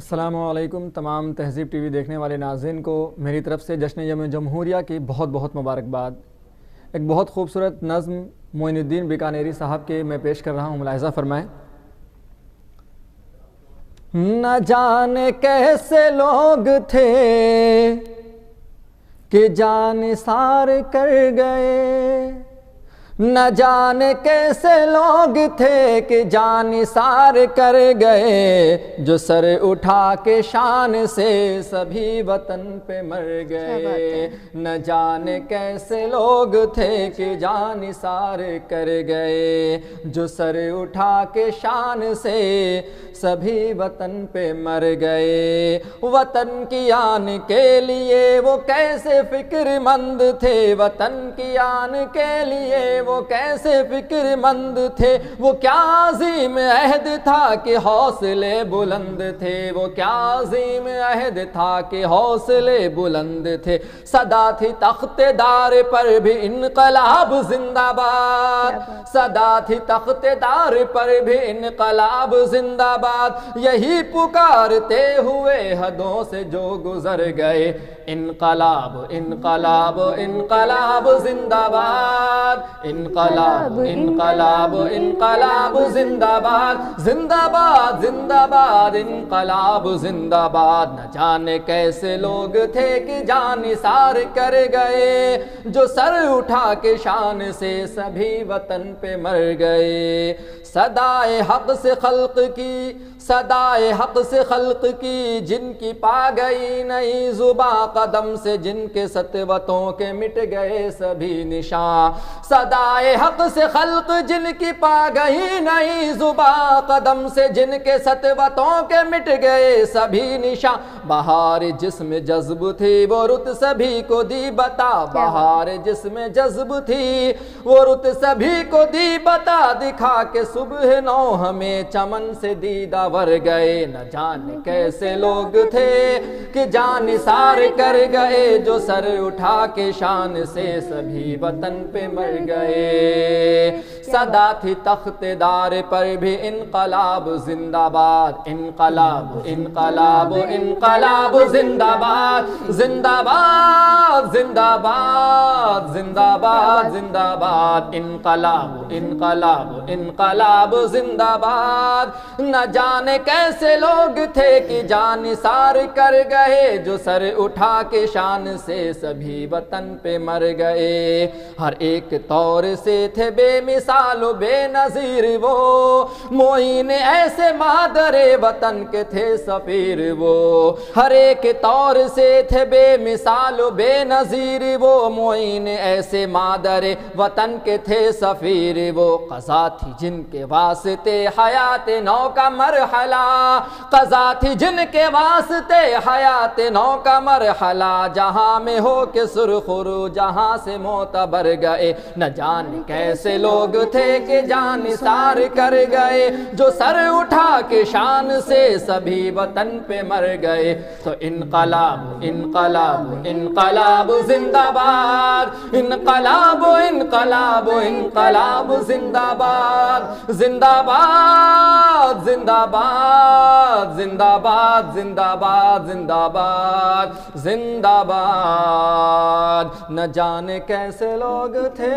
السلام علیکم تمام تہذیب ٹی وی دیکھنے والے ناظرین کو میری طرف سے جشن یوم جمہوریہ کی بہت بہت مبارکباد۔ ایک بہت خوبصورت نظم معین الدین بیکانیری صاحب کے میں پیش کر رہا ہوں، ملاحظہ فرمائیں۔ نہ جانے کیسے لوگ تھے کہ جان نثار کر گئے، نہ جانے کیسے لوگ تھے کہ جان نثار کر گئے، جو سر اٹھا کے شان سے سبھی وطن پہ مر گئے۔ نہ جانے کیسے لوگ تھے کہ جان نثار کر گئے، جو سر اٹھا کے شان سے سبھی وطن پہ مر گئے۔ وطن کی آن کے لیے وہ کیسے فکر مند تھے، وطن کی آن کے لیے وہ کیسے فکر مند تھے، وہ کیا عظیم عہد تھا کہ حوصلے بلند تھے، وہ کیا عظیم عہد تھا کہ حوصلے بلند تھے۔ صدا تھی تخت دار پر بھی انقلاب زندہ باد، صدا تھی تخت دار پر بھی انقلاب زندہ باد، یہی پکارتے ہوئے حدوں سے جو گزر گئے۔ انقلاب انقلاب انقلاب زندہ باد، انقلاب انقلاب انقلاب زندہ باد، زندہ باد زندہ باد انقلاب زندہ باد۔ نہ جانے کیسے لوگ تھے کہ جان نثار کر گئے، جو سر اٹھا کے شان سے سبھی وطن پہ مر گئے۔ صدائے حق سے خلق کی، صدائے حق سے خلق کی، جن کی پا گئی نئی زباں قدم سے، جن کے سطوتوں کے مٹ گئے سبھی نشان۔ صدائے حق سے خلق جن کی پا گئی نئی زباں قدم سے، جن کے سطوتوں کے مٹ گئے سبھی نشان۔ بہار جس میں جذب تھی وہ رت سبھی کو دی بتا، بہار جس میں جذب تھی وہ رت سبھی کو دی بتا، دکھا کے صبح نو ہمیں چمن سے دیدہ ور گئے۔ نہ جانے کیسے لوگ تھے کہ جان نثار کر گئے، جو سر اٹھا کے شان سے سبھی وطن پہ مر گئے۔ صدا تھی تخت دار پر بھی انقلاب زندہ باد، انقلاب انقلاب انقلاب زندہ باد، زندہ باد زندہ باد زندہ باد زندہ باد، انقلاب انقلاب انقلاب زندہ باد۔ نہ جانے کیسے لوگ تھے کہ جان نثار کر گئے، جو سر اٹھا کے شان سے سبھی وطن پہ مر گئے۔ ہر ایک طور سے تھے بے مثال و بے نظیر وہ، معین ایسے مادر وطن کے تھے سفیر وہ۔ ہر ایک طور سے تھے بے مثال و بے نظیر وہ، معین ایسے مادر وطن کے تھے سفیر وہ۔ قضا تھی جن کے واسطے حیات نو کا مرحلہ، قضا تھی جن کے واسطے حیات نو کا مرحلہ، جہاں میں ہو کے سرخ رو جہاں سے معتبر گئے۔ نہ جانے کیسے لوگ تھے کہ جان نثار کر گئے، جو سر اٹھا کے شان سے سبھی وطن پہ مر گئے۔ تو انقلاب انقلاب انقلاب زندہ باد، انقلاب انقلاب انقلاب زندہ باد، زندہ باد زندہ باد زندہ باد زندہ باد زندہ باد زندہ باد۔ نہ جانے کیسے لوگ تھے